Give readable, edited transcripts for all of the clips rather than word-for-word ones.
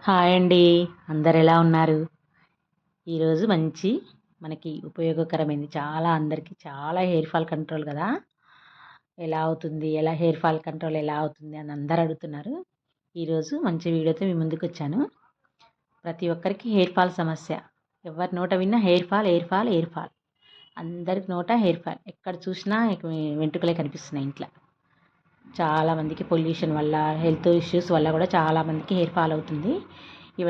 Hi అండి. అందరు ఎలా ఉన్నారు? ఈరోజు మంచి మనకి ఉపయోగకరమైంది. అందరికీ చాలా హెయిర్ ఫాల్ కంట్రోల్ కదా! ఎలా అవుతుంది? హెయిర్ ఫాల్ కంట్రోల్ ఎలా అవుతుంది? అని అందరూ అడుగుతున్నారు. ఈరోజు మంచి వీడియోతో మీ ముందుకొచ్చాను. ప్రతి ఒక్కరికి హెయిర్ ఫాల్ సమస్య. ఎవరి నోట విన్నా hair fall, hair fall, hair fall. అందరికి నోట హెయిర్ ఫాల్. ఎక్కడ చూసినా వెంట్రుకలే కనిపిస్తున్నాయి ఇంట్ల. చాలామందికి పొల్యూషన్ వల్ల, హెల్త్ ఇష్యూస్ వల్ల కూడా చాలామందికి హెయిర్ ఫాల్ అవుతుంది. ఈ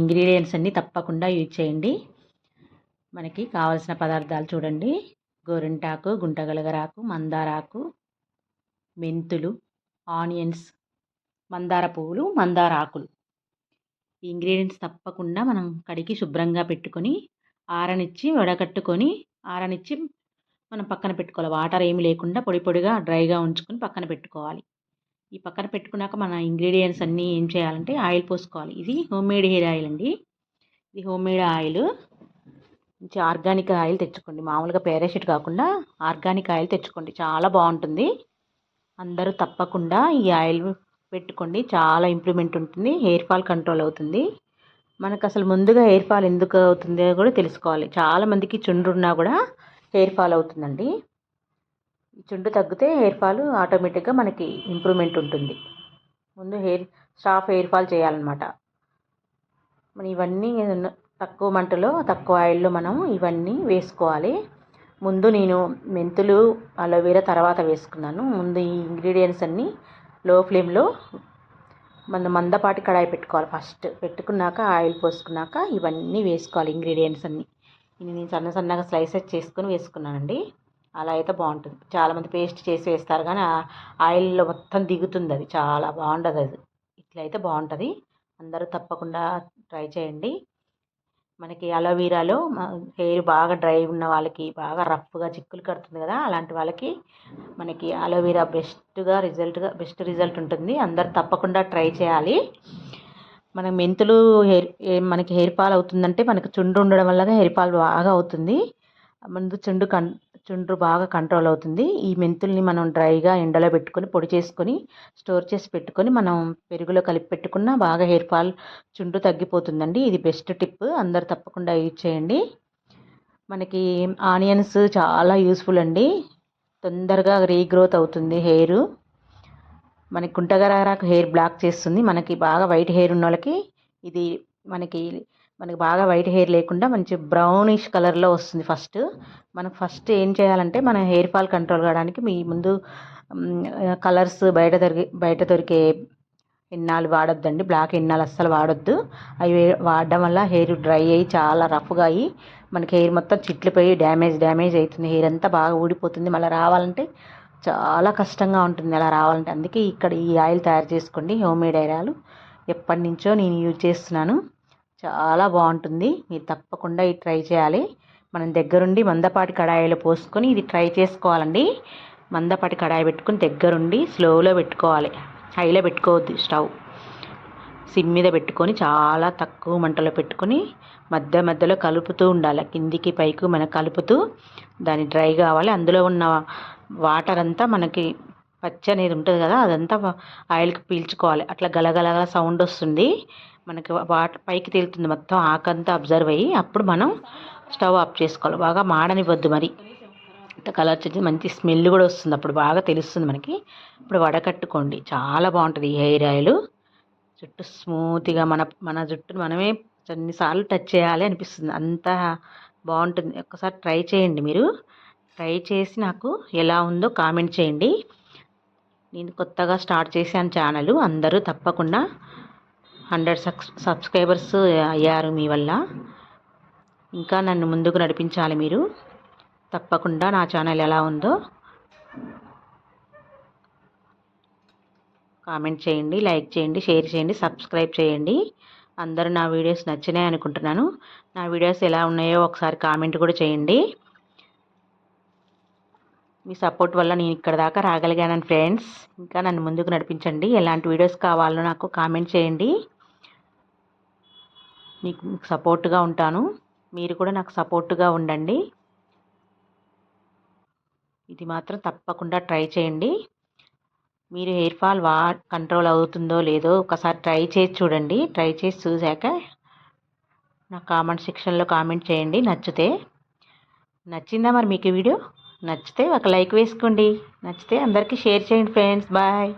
ఇంగ్రీడియంట్స్ అన్నీ తప్పకుండా యూజ్ చేయండి. మనకి కావాల్సిన పదార్థాలు చూడండి. గోరింటాకు, గుంటగలగరాకు, మందారాకు, మెంతులు, ఆనియన్స్, మందార పువ్వులు, మందార ఆకులు. ఈ ఇంగ్రీడియంట్స్ తప్పకుండా మనం కడిగి శుభ్రంగా పెట్టుకొని ఆరనిచ్చి మనం పక్కన పెట్టుకోవాలి. వాటర్ ఏమి లేకుండా పొడి పొడిగా డ్రైగా ఉంచుకొని పక్కన పెట్టుకోవాలి. ఈ పక్కన పెట్టుకున్నాక మన ఇంగ్రీడియంట్స్ అన్నీ ఏం చేయాలంటే ఆయిల్ పోసుకోవాలి. ఇది హోమ్మేడ్ హెయిర్ ఆయిల్ అండి. ఇది హోమ్మేడ్ ఆయిల్. మంచి ఆర్గానిక్ ఆయిల్ తెచ్చుకోండి. మామూలుగా పారాషూట్ కాకుండా ఆర్గానిక్ ఆయిల్ తెచ్చుకోండి. చాలా బాగుంటుంది. అందరూ తప్పకుండా ఈ ఆయిల్ పెట్టుకోండి. చాలా ఇంప్రూవ్మెంట్ ఉంటుంది. హెయిర్ ఫాల్ కంట్రోల్ అవుతుంది. మనకు అసలు ముందుగా హెయిర్ ఫాల్ ఎందుకు అవుతుందో కూడా తెలుసుకోవాలి. చాలామందికి చుండ్రు ఉన్నా కూడా హెయిర్ ఫాల్ అవుతుందండి. ఈ చుండ్రు తగ్గితే హెయిర్ ఫాల్ ఆటోమేటిక్గా మనకి ఇంప్రూవ్మెంట్ ఉంటుంది. ముందు స్టాప్ హెయిర్ ఫాల్ చేయాలన్నమాట. మనం ఇవన్నీ తక్కువ మంటలో తక్కువ ఆయిల్లో మనం ఇవన్నీ వేసుకోవాలి. ముందు నేను మెంతులు, అలోవెరా తర్వాత వేసుకున్నాను. ముందు ఈ ఇంగ్రీడియంట్స్ అన్నీ లో ఫ్లేమ్లో మందపాటి కడాయి పెట్టుకోవాలి. ఫస్ట్ పెట్టుకున్నాక ఆయిల్ పోసుకున్నాక ఇవన్నీ వేసుకోవాలి. ఇంగ్రీడియంట్స్ అన్నీ నేను సన్నగా స్లైసెస్ చేసుకొని వేసుకున్నానండి. అలా అయితే బాగుంటుంది. చాలామంది పేస్ట్ చేసి వేస్తారు కానీ ఆయిల్లో మొత్తం దిగుతుంది. అది చాలా బాగుండదు. అది ఇట్లా అయితే బాగుంటుంది. అందరూ తప్పకుండా ట్రై చేయండి. మనకి అలోవెరాలో హెయిర్ బాగా డ్రై ఉన్న వాళ్ళకి, బాగా రఫ్గా చిక్కులు కడుతుంది కదా, అలాంటి వాళ్ళకి మనకి అలోవెరా బెస్ట్ రిజల్ట్ ఉంటుంది. అందరు తప్పకుండా ట్రై చేయాలి. మన మెంతులు మనకి హెయిర్ ఫాల్ అవుతుందంటే మనకి చుండ్రు ఉండడం వల్ల హెయిర్ ఫాల్ బాగా అవుతుంది. ముందు చుండ్రు బాగా కంట్రోల్ అవుతుంది. ఈ మెంతుల్ని మనం డ్రైగా ఎండలో పెట్టుకొని పొడి చేసుకొని స్టోర్ చేసి పెట్టుకొని మనం పెరుగులో కలిపి పెట్టుకున్న బాగా హెయిర్ ఫాల్ చుండ్రు తగ్గిపోతుందండి. ఇది బెస్ట్ టిప్. అందరు తప్పకుండా యూజ్ చేయండి. మనకి ఆనియన్స్ చాలా యూస్ఫుల్ అండి. తొందరగా రీగ్రోత్ అవుతుంది హెయిర్. మనకి గుంటగరాకు హెయిర్ బ్లాక్ చేస్తుంది. మనకి బాగా వైట్ హెయిర్ ఉన్న వాళ్ళకి ఇది మనకి బాగా వైట్ హెయిర్ లేకుండా మంచి బ్రౌనిష్ కలర్లో వస్తుంది. ఫస్ట్ ఏం చేయాలంటే మన హెయిర్ ఫాల్ కంట్రోల్ కావడానికి మీ ముందు కలర్స్ బయట దొరికే ఎన్నాలు వాడొద్దండి. బ్లాక్ ఎన్నాలు అస్సలు వాడొద్దు. అవి వాడడం వల్ల హెయిర్ డ్రై అయ్యి చాలా రఫ్గా అయ్యి మనకి హెయిర్ మొత్తం చిట్లిపోయి డ్యామేజ్ అవుతుంది. హెయిర్ అంతా బాగా ఊడిపోతుంది. మళ్ళీ రావాలంటే చాలా కష్టంగా ఉంటుంది అలా రావాలంటే. అందుకే ఇక్కడ ఈ ఆయిల్ తయారు చేసుకోండి. హోమ్మేడ్ హెయిర్ ఆయిల్ ఎప్పటి నుంచో నేను యూజ్ చేస్తున్నాను. చాలా బాగుంటుంది. మీరు తప్పకుండా ఇది ట్రై చేయాలి. మనం దగ్గరుండి మందపాటి కడాయిలో పోసుకొని ఇది ట్రై చేసుకోవాలండి. మందపాటి కడాయి పెట్టుకుని దగ్గరుండి స్లోలో పెట్టుకోవాలి. హైలో పెట్టుకోవద్దు. స్టవ్ సిమ్ మీద పెట్టుకొని చాలా తక్కువ మంటలో పెట్టుకొని మధ్యలో కలుపుతూ ఉండాలి. కిందికి పైకి మనం కలుపుతూ దాన్ని డ్రై కావాలి. అందులో ఉన్న వాటర్ అంతా మనకి పచ్చి అనేది ఉంటుంది కదా, అదంతా ఆయిల్కి పీల్చుకోవాలి. అట్లా గలగలగా సౌండ్ వస్తుంది. మనకి వాటర్ పైకి తేలుతుంది. మొత్తం ఆకంతా అబ్జర్వ్ అయ్యి అప్పుడు మనం స్టవ్ ఆఫ్ చేసుకోవాలి. బాగా మాడనివ్వద్దు. మరి కలర్ వచ్చి మంచి స్మెల్ కూడా వస్తుంది. అప్పుడు బాగా తెలుస్తుంది మనకి. ఇప్పుడు వడకట్టుకోండి. చాలా బాగుంటుంది ఈ హెయిర్ ఆయిల్. జుట్టు స్మూత్గా మన జుట్టును మనమే ఎన్నిసార్లు టచ్ చేయాలి అనిపిస్తుంది. అంత బాగుంటుంది. ఒక్కసారి ట్రై చేయండి. మీరు ట్రై చేసి నాకు ఎలా ఉందో కామెంట్ చేయండి. నేను కొత్తగా స్టార్ట్ చేశాను ఛానల్. అందరూ తప్పకుండా 100 సబ్స్క్రైబర్స్ అయ్యారు మీ వల్ల. ఇంకా నన్ను ముందుకు నడిపించాలి మీరు. తప్పకుండా నా ఛానల్ ఎలా ఉందో కామెంట్ చేయండి, లైక్ చేయండి, షేర్ చేయండి, సబ్స్క్రైబ్ చేయండి. అందరూ నా వీడియోస్ నచ్చినాయి అనుకుంటున్నాను. నా వీడియోస్ ఎలా ఉన్నాయో ఒకసారి కామెంట్ కూడా చేయండి. మీ సపోర్ట్ వల్ల నేను ఇక్కడ దాకా రాగలిగాను ఫ్రెండ్స్. ఇంకా నన్ను ముందుకు నడిపించండి. ఎలాంటి వీడియోస్ కావాలో నాకు కామెంట్ చేయండి. మీకు సపోర్ట్గా ఉంటాను. మీరు కూడా నాకు సపోర్ట్గా ఉండండి. ఇది మాత్రం తప్పకుండా ట్రై చేయండి. మీరు హెయిర్ ఫాల్ కంట్రోల్ అవుతుందో లేదో ఒకసారి ట్రై చేసి చూడండి. ట్రై చేసి చూశాక నా కామెంట్ సెక్షన్లో కామెంట్ చేయండి నచ్చితే. నచ్చిందా మరి మీకు ఈ వీడియో? నచ్చితే ఒక లైక్ వేసుకోండి. నచ్చితే అందరికీ షేర్ చేయండి ఫ్రెండ్స్. బాయ్.